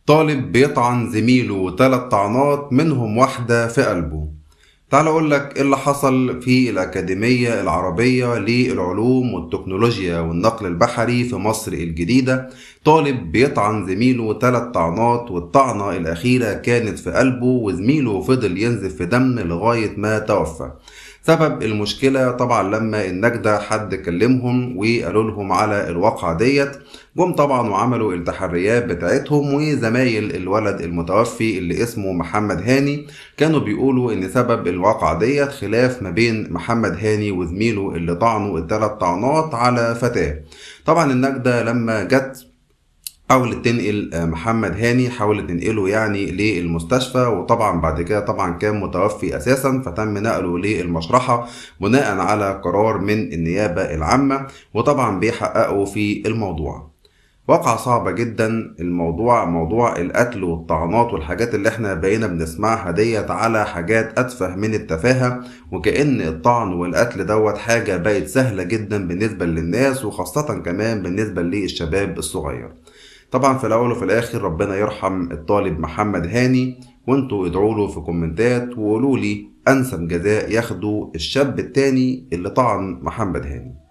طالب بيطعن زميله 3 طعنات منهم واحدة في قلبه. تعال أقول لك إيه اللي حصل في الأكاديمية العربية للعلوم والتكنولوجيا والنقل البحري في مصر الجديدة. طالب بيطعن زميله 3 طعنات، والطعنة الأخيرة كانت في قلبه، وزميله فضل ينزف في دم لغاية ما توفى. سبب المشكلة طبعا لما النجدة حد كلمهم وقالوا لهم على الواقعة ديت، جم طبعا وعملوا التحريات بتاعتهم، وزمايل الولد المتوفي اللي اسمه محمد هاني كانوا بيقولوا ان سبب الواقعة ديت خلاف ما بين محمد هاني وزميله اللي طعنوا ال3 طعنات على فتاة. طبعا النجدة لما جت حاولت تنقل محمد هاني، حاولت تنقله يعني للمستشفى، وطبعا بعد كده طبعا كان متوفي اساسا، فتم نقله للمشرحة بناء على قرار من النيابة العامة، وطبعا بيحققوا في الموضوع. واقعة صعبة جدا. موضوع القتل والطعنات والحاجات اللي احنا بقينا بنسمعها ديت على حاجات أتفه من التفاهة، وكأن الطعن والقتل دوت حاجة بقت سهلة جدا بالنسبة للناس، وخاصة كمان بالنسبة للشباب الصغير. طبعا في الأول وفي الآخر ربنا يرحم الطالب محمد هاني، وانتوا ادعوا له في كومنتات وقولوا لي أنسب جزاء ياخده الشاب التاني اللي طعن محمد هاني.